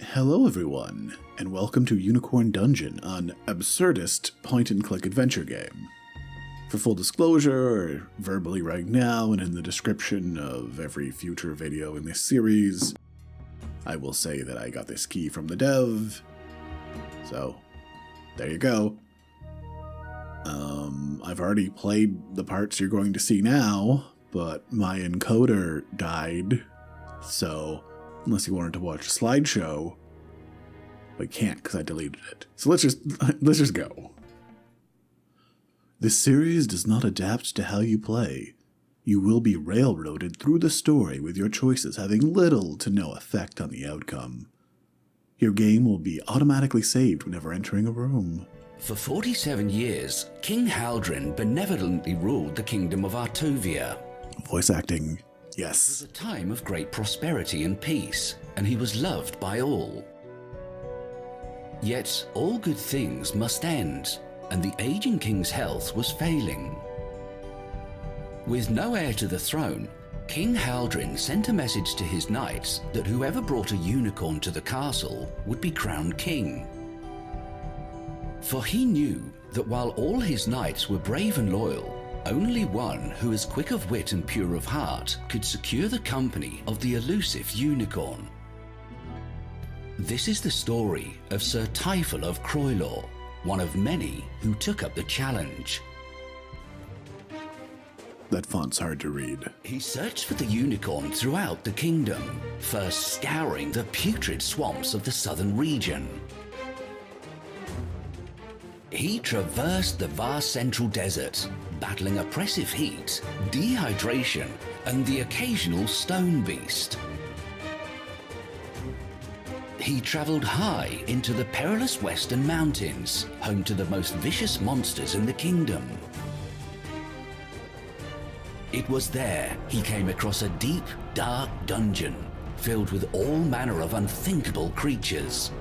Hello everyone, and welcome to Unicorn Dungeon, an absurdist point-and-click adventure game. For full disclosure, verbally right now and in the description of every future video in this series, I will say that I got this key from the dev, so there you go. I've already played the parts you're going to see now, but my encoder died, so unless you wanted to watch a slideshow, but can't because I deleted it. So let's just go. This series does not adapt to how you play. You will be railroaded through the story with your choices having little to no effect on the outcome. Your game will be automatically saved whenever entering a room. For 47 years, King Haldrin benevolently ruled the kingdom of Artovya. Voice acting, It yes. was a time of great prosperity and peace, and he was loved by all. Yet all good things must end, and the aging king's health was failing. With no heir to the throne, King Haldrin sent a message to his knights that whoever brought a unicorn to the castle would be crowned king. For he knew that while all his knights were brave and loyal, only one who is quick of wit and pure of heart could secure the company of the elusive unicorn. This is the story of Sir Typhil of Creulor, one of many who took up the challenge. That font's hard to read. He searched for the unicorn throughout the kingdom, first scouring the putrid swamps of the southern region. He traversed the vast central desert, battling oppressive heat, dehydration, and the occasional stone beast. He traveled high into the perilous western mountains, home to the most vicious monsters in the kingdom. It was there he came across a deep, dark dungeon filled with all manner of unthinkable creatures.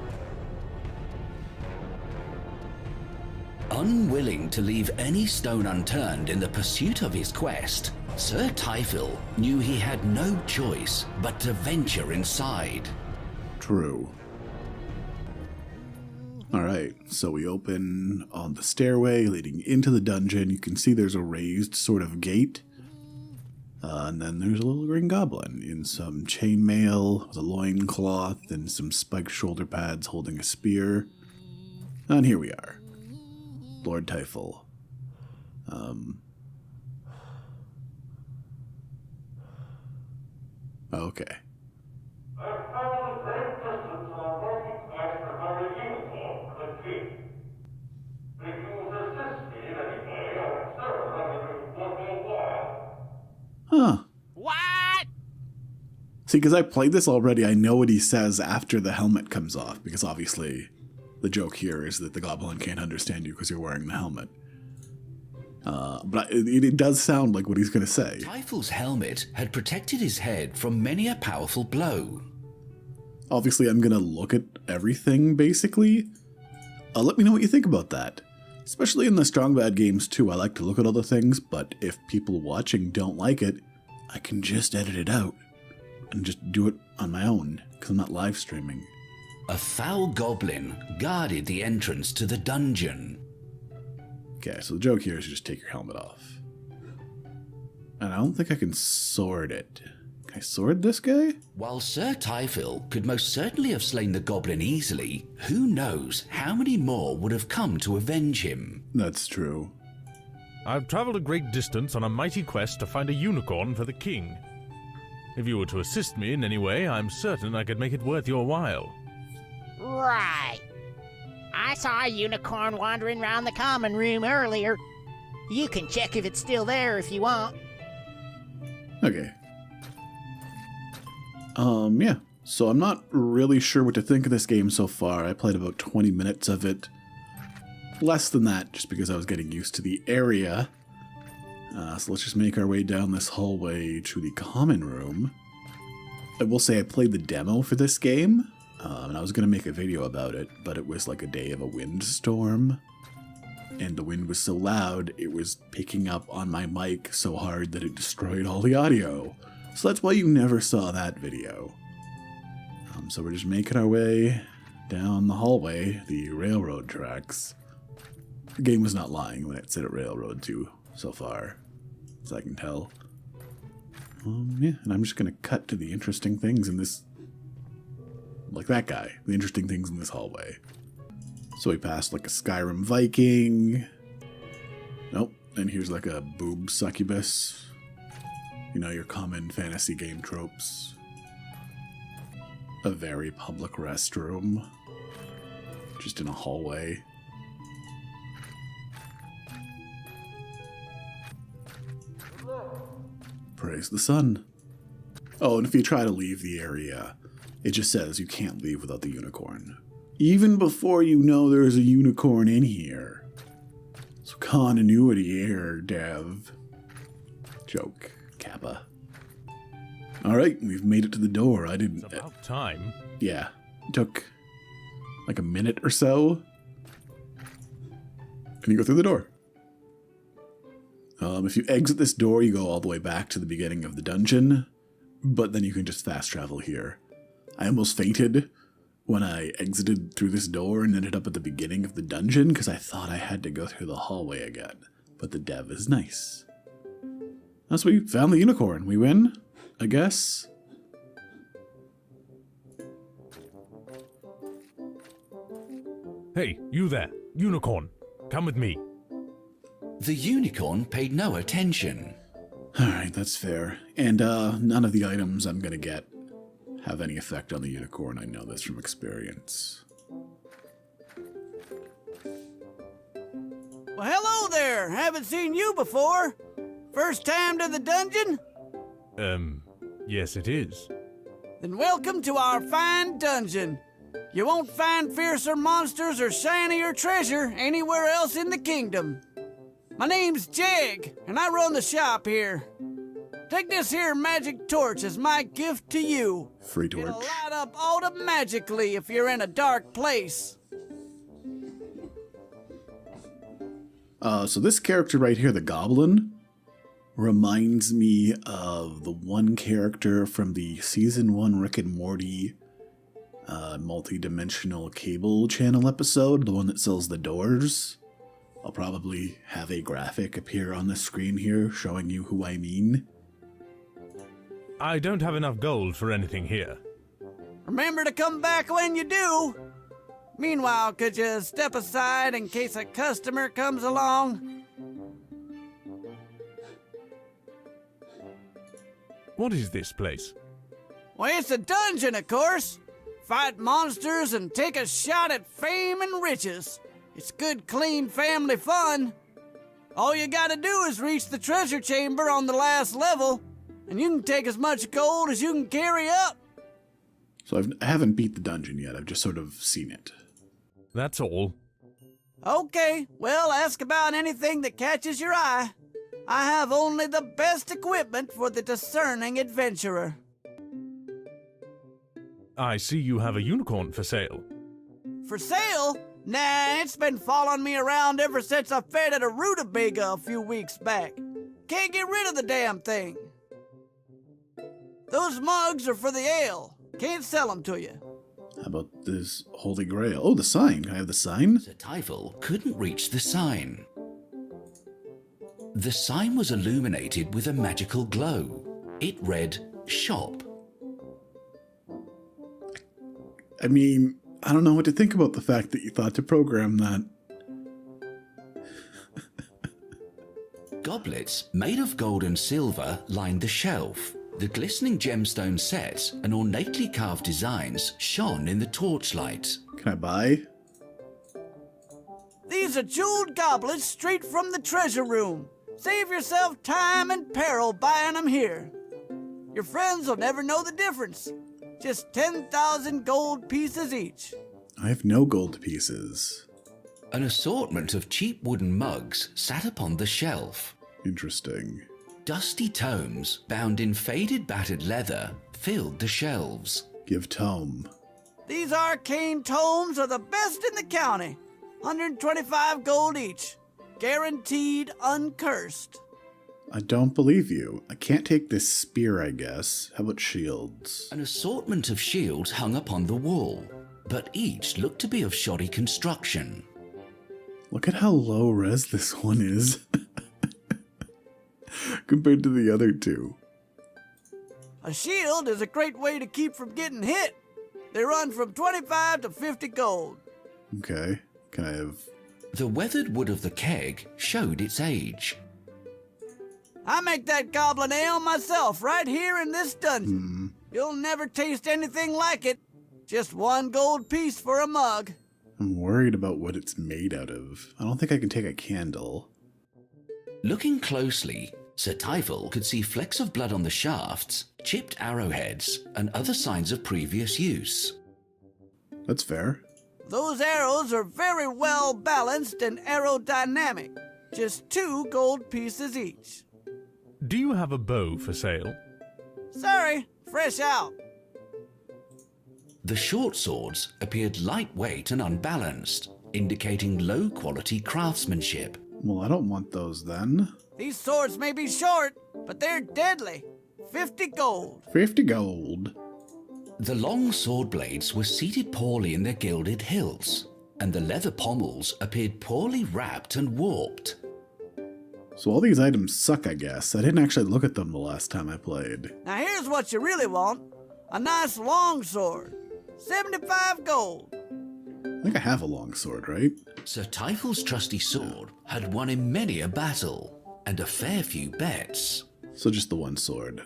Unwilling to leave any stone unturned in the pursuit of his quest, Sir Typhil knew he had no choice but to venture inside. True. Alright, so we open on the stairway leading into the dungeon. You can see there's a raised sort of gate. And then there's a little green goblin in some chainmail with a loincloth and some spiked shoulder pads holding a spear. And here we are. Lord Typhil. Okay. I've traveled a great distance on a working quest to find a unicorn for the king. If you will assist me in any way, I'm certain I'll be worth your while. Huh. What? See, because I played this already, I know what he says after the helmet comes off, because obviously the joke here is that the goblin can't understand you because you're wearing the helmet. But it does sound like what he's going to say. Typhil's helmet had protected his head from many a powerful blow. Obviously, I'm going to look at everything, basically. Let me know what you think about that. Especially in the Strong Bad games, too. I like to look at other things, but if people watching don't like it, I can just edit it out and just do it on my own, because I'm not live streaming. A foul goblin guarded the entrance to the dungeon. Okay, so the joke here is you just take your helmet off. And I don't think I can sword it. Can I sword this guy? While Sir Typhil could most certainly have slain the goblin easily, who knows how many more would have come to avenge him. That's true. I've traveled a great distance on a mighty quest to find a unicorn for the king. If you were to assist me in any way, I'm certain I could make it worth your while. Right. I saw a unicorn wandering around the common room earlier. You can check if it's still there if you want. Okay. Yeah. So I'm not really sure what to think of this game so far. I played about 20 minutes of it. Less than that, just because I was getting used to the area. So let's just make our way down this hallway to the common room. I will say I played the demo for this game, and I was going to make a video about it, but it was like a day of a windstorm. And the wind was so loud, it was picking up on my mic so hard that it destroyed all the audio. So that's why you never saw that video. So we're just making our way down the hallway, the railroad tracks. The game was not lying when it said a railroad too, so far, as I can tell. Yeah, and I'm just going to cut to the interesting things in this, like that guy, the interesting things in this hallway. So we passed like a Skyrim Viking. Nope, and here's like a boob succubus. You know, your common fantasy game tropes. A very public restroom. Just in a hallway. Praise the sun. Oh, and if you try to leave the area, it just says you can't leave without the unicorn. Even before you know there's a unicorn in here. So continuity error, dev. Joke, Kappa. Alright, we've made it to the door. I didn't... It's about time. Yeah, it took like a minute or so. And you go through the door. If you exit this door, you go all the way back to the beginning of the dungeon. But then you can just fast travel here. I almost fainted when I exited through this door and ended up at the beginning of the dungeon because I thought I had to go through the hallway again. But the dev is nice. Thus we found the unicorn. We win, I guess. Hey, you there, unicorn. Come with me. The unicorn paid no attention. Alright, that's fair. And none of the items I'm gonna get have any effect on the unicorn. I know this from experience. Well, hello there. Haven't seen you before. First time to the dungeon? Yes it is. Then welcome to our fine dungeon. You won't find fiercer monsters or shinier treasure anywhere else in the kingdom. My name's Jeg, and I run the shop here. Take this here magic torch as my gift to you. Free torch. It'll light up automatically if you're in a dark place. So this character right here, the goblin, reminds me of the one character from the season 1 Rick and Morty multi-dimensional cable channel episode, the one that sells the doors. I'll probably have a graphic appear on the screen here showing you who I mean. I don't have enough gold for anything here. Remember to come back when you do. Meanwhile, could you step aside in case a customer comes along? What is this place? Well, it's a dungeon, of course. Fight monsters and take a shot at fame and riches. It's good, clean family fun. All you gotta do is reach the treasure chamber on the last level, and you can take as much gold as you can carry up. So I haven't beat the dungeon yet, I've just sort of seen it. That's all. Okay, well, ask about anything that catches your eye. I have only the best equipment for the discerning adventurer. I see you have a unicorn for sale. For sale? Nah, it's been following me around ever since I fed it a rutabaga a few weeks back. Can't get rid of the damn thing. Those mugs are for the ale. Can't sell them to you. How about this Holy Grail? Oh, the sign. Can I have the sign? Sir Typhil couldn't reach the sign. The sign was illuminated with a magical glow. It read, "Shop." I mean, I don't know what to think about the fact that you thought to program that. Goblets made of gold and silver lined the shelf. The glistening gemstone sets and ornately carved designs shone in the torchlight. Can I buy? These are jeweled goblets straight from the treasure room. Save yourself time and peril buying them here. Your friends will never know the difference. Just 10,000 gold pieces each. I have no gold pieces. An assortment of cheap wooden mugs sat upon the shelf. Interesting. Dusty tomes, bound in faded battered leather, filled the shelves. Give tome. These arcane tomes are the best in the county. 125 gold each. Guaranteed uncursed. I don't believe you. I can't take this spear, I guess. How about shields? An assortment of shields hung upon the wall, but each looked to be of shoddy construction. Look at how low res this one is compared to the other two. A shield is a great way to keep from getting hit. They run from 25 to 50 gold. Okay, can I have... The weathered wood of the keg showed its age. I make that goblin ale myself right here in this dungeon. You'll never taste anything like it. Just 1 gold piece for a mug. I'm worried about what it's made out of. I don't think I can take a candle. Looking closely, Sir Typhil could see flecks of blood on the shafts, chipped arrowheads, and other signs of previous use. That's fair. Those arrows are very well balanced and aerodynamic. Just 2 gold pieces each. Do you have a bow for sale? Sorry, fresh out. The short swords appeared lightweight and unbalanced, indicating low-quality craftsmanship. Well, I don't want those then. These swords may be short, but they're deadly. 50 gold. 50 gold. The long sword blades were seated poorly in their gilded hilts, and the leather pommels appeared poorly wrapped and warped. So all these items suck, I guess. I didn't actually look at them the last time I played. Now here's what you really want. A nice long sword. 75 gold. I think I have a long sword, right? Sir Typhil's trusty sword had won him many a battle, and a fair few bets. So just the one sword.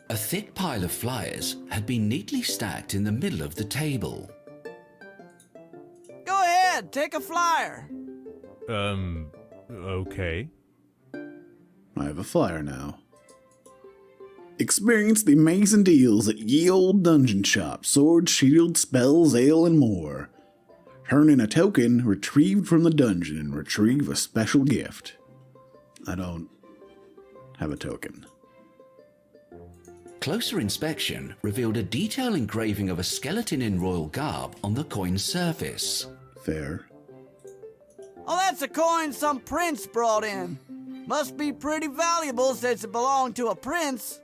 A thick pile of flyers had been neatly stacked in the middle of the table. Go ahead, take a flyer. Okay. I have a flyer now. Experience the amazing deals at Ye Olde Dungeon Shop. Swords, shields, spells, ale, and more. Turn in a token retrieved from the dungeon and retrieve a special gift. I don't have a token. Closer inspection revealed a detailed engraving of a skeleton in royal garb on the coin's surface. Fair. Oh, that's a coin some prince brought in. Must be pretty valuable since it belonged to a prince.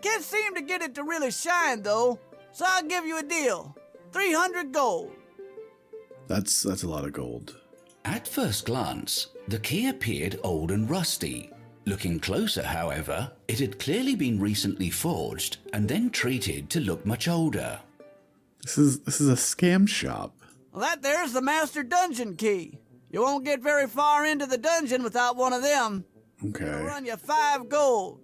Can't seem to get it to really shine, though, so I'll give you a deal. 300 gold. That's a lot of gold. At first glance, the key appeared old and rusty. Looking closer, however, it had clearly been recently forged and then treated to look much older. This is a scam shop. Well, that there's the master dungeon key. You won't get very far into the dungeon without one of them. Okay. It'll run you 5 gold.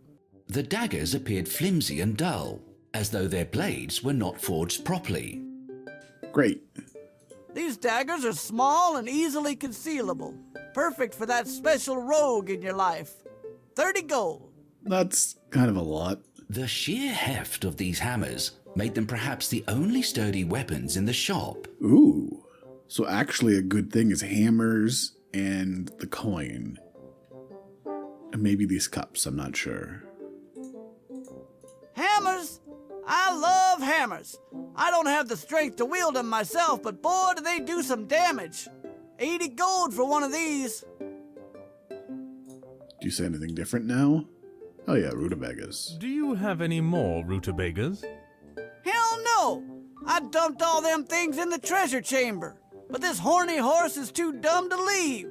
The daggers appeared flimsy and dull, as though their blades were not forged properly. Great. These daggers are small and easily concealable. Perfect for that special rogue in your life. 30 gold. That's kind of a lot. The sheer heft of these hammers made them perhaps the only sturdy weapons in the shop. Ooh. So actually a good thing is hammers and the coin. And maybe these cups, I'm not sure. Hammers? I love hammers. I don't have the strength to wield them myself, but boy, do they do some damage. 80 gold for one of these. Do you say anything different now? Oh yeah, rutabagas. Do you have any more rutabagas? Hell no! I dumped all them things in the treasure chamber. But this horny horse is too dumb to leave.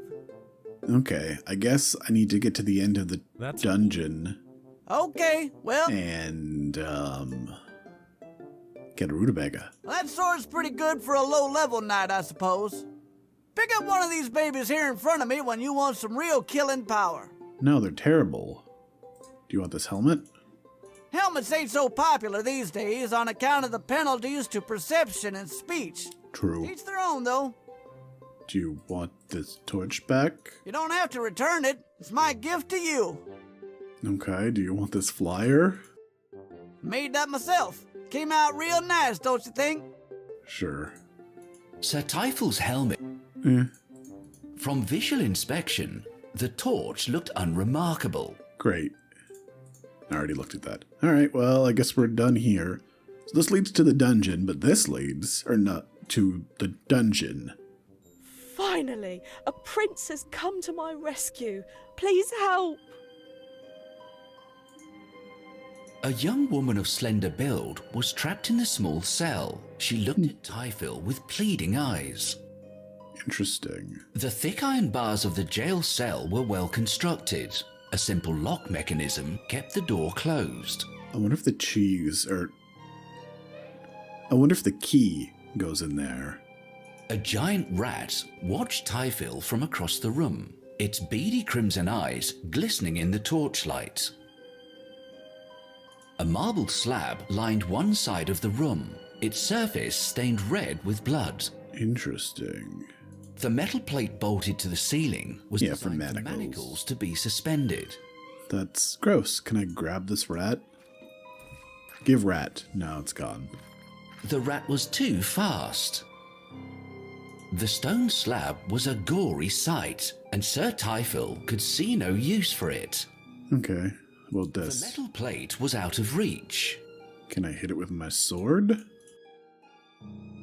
Okay, I guess I need to get to the end of the dungeon. Okay, well... And, get a rutabaga. That sword's pretty good for a low-level knight, I suppose. Pick up one of these babies here in front of me when you want some real killing power. No, they're terrible. Do you want this helmet? Helmets ain't so popular these days on account of the penalties to perception and speech. True. Each their own, though. Do you want this torch back? You don't have to return it. It's my gift to you. Okay, do you want this flyer? Made that myself. Came out real nice, don't you think? Sure. Sir Typhil's helmet. From visual inspection, the torch looked unremarkable. Great. I already looked at that. Alright, well, I guess we're done here. So this leads to the dungeon, but this leads, or not, to the dungeon. Finally, a prince has come to my rescue. Please help. A young woman of slender build was trapped in a small cell. She looked at Typhil with pleading eyes. Interesting. The thick iron bars of the jail cell were well constructed. A simple lock mechanism kept the door closed. I wonder if the I wonder if the key goes in there. A giant rat watched Typhil from across the room, its beady crimson eyes glistening in the torchlight. A marble slab lined one side of the room, its surface stained red with blood. Interesting. The metal plate bolted to the ceiling was Yeah, designed for for manacles. manacles to be suspended. That's gross. Can I grab this rat? Give rat. No, it's gone. The rat was too fast. The stone slab was a gory sight, and Sir Typhil could see no use for it. Okay. Well, The this. metal plate was out of reach. Can I hit it with my sword?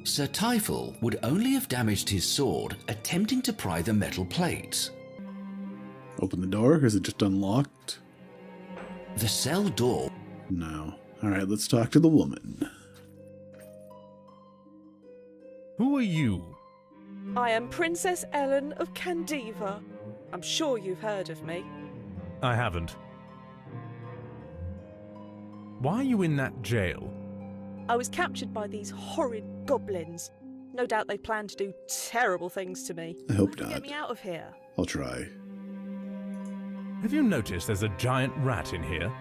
Sir Typhil would only have damaged his sword attempting to pry the metal plate. Open the door? Is it just unlocked? The cell door. No. Alright, let's talk to the woman. Who are you? I am Princess Ellen of Candiva. I'm sure you've heard of me. I haven't. Why are you in that jail? I was captured by these horrid goblins. No doubt they plan to do terrible things to me. I hope Get not. me out of here. I'll try. Have you noticed there's a giant rat in here?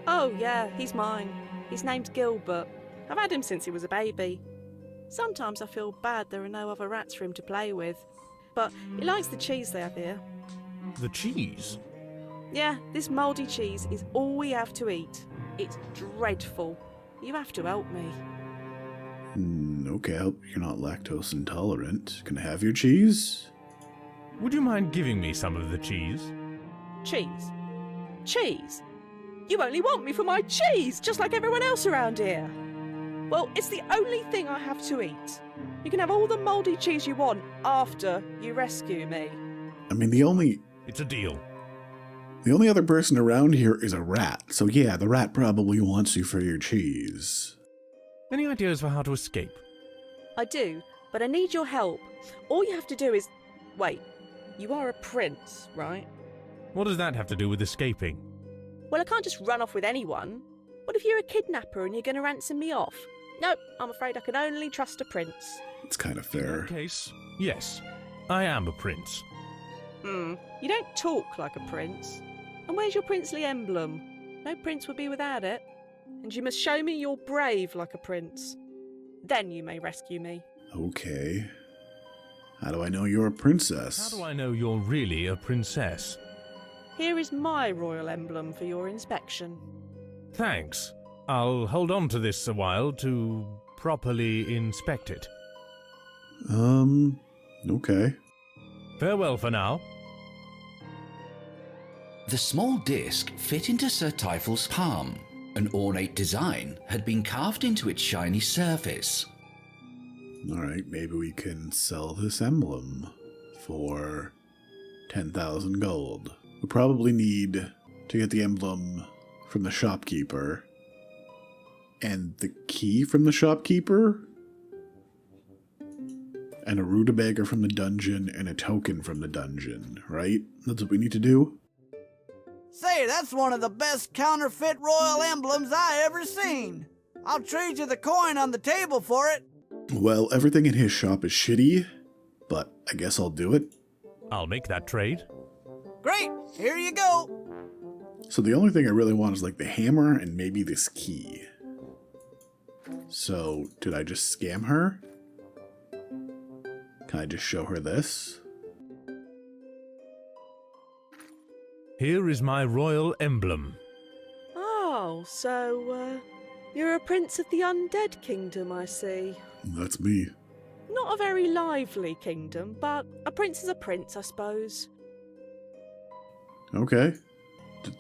Oh yeah, he's mine. His name's Gilbert. I've had him since he was a baby. Sometimes I feel bad there are no other rats for him to play with. But he likes the cheese they have here. The cheese? Yeah, this mouldy cheese is all we have to eat. It's dreadful. You have to help me. Okay, I hope you're not lactose intolerant. Can I have your cheese? Would you mind giving me some of the cheese? Cheese? Cheese? You only want me for my cheese, just like everyone else around here. Well, it's the only thing I have to eat. You can have all the mouldy cheese you want after you rescue me. I mean, the only It's a deal. other person around here is a rat. So yeah, the rat probably wants you for your cheese. Any ideas for how to escape? I do, but I need your help. All you have to do is... Wait, you are a prince, right? What does that have to do with escaping? Well, I can't just run off with anyone. What if you're a kidnapper and you're going to ransom me off? Nope, I'm afraid I can only trust a prince. It's kind of In fair. that case, yes, I am a prince. You don't talk like a prince. And where's your princely emblem? No prince would be without it. And you must show me you're brave like a prince. Then you may rescue me. Okay. How do I know you're a princess? How do I know you're really a princess? Here is my royal emblem for your inspection. Thanks. I'll hold on to this a while to properly inspect it. Okay. Farewell for now. The small disc fit into Sir Typhil's palm. An ornate design had been carved into its shiny surface. Alright, maybe we can sell this emblem for 10,000 gold. We probably need to get the emblem from the shopkeeper. And the key from the shopkeeper? And a rutabaga from the dungeon and a token from the dungeon, right? That's what we need to do? Say, that's one of the best counterfeit royal emblems I ever seen. I'll trade you the coin on the table for it. Well, everything in his shop is shitty, but I guess I'll do it. I'll make that trade. Great, here you go. So the only thing I really want is like the hammer and maybe this key. So, did I just scam her? Can I just show her this? Here is my royal emblem. Oh, so, you're a prince of the undead kingdom, I see. That's me. Not a very lively kingdom, but a prince is a prince, I suppose. Okay.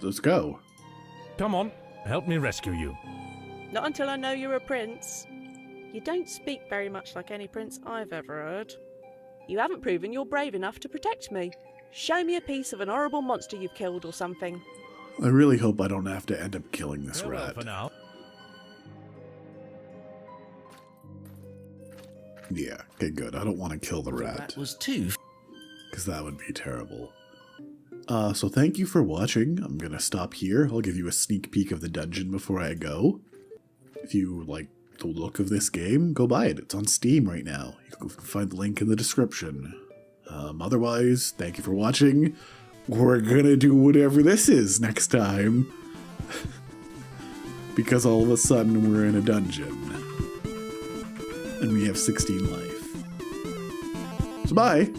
Let's go. Come on, help me rescue you. Not until I know you're a prince. You don't speak very much like any prince I've ever heard. You haven't proven you're brave enough to protect me. Show me a piece of an horrible monster you've killed or something. I really hope I don't have to end up killing this Farewell rat. for now. Yeah, okay, good. I don't want to kill the rat, That was too. because that would be terrible. So thank you for watching. I'm going to stop here. I'll give you a sneak peek of the dungeon before I go. If you like the look of this game, go buy it. It's on Steam right now. You can find the link in the description. Otherwise, thank you for watching. We're going to do whatever this is next time. Because all of a sudden we're in a dungeon. And we have 16 life. So bye!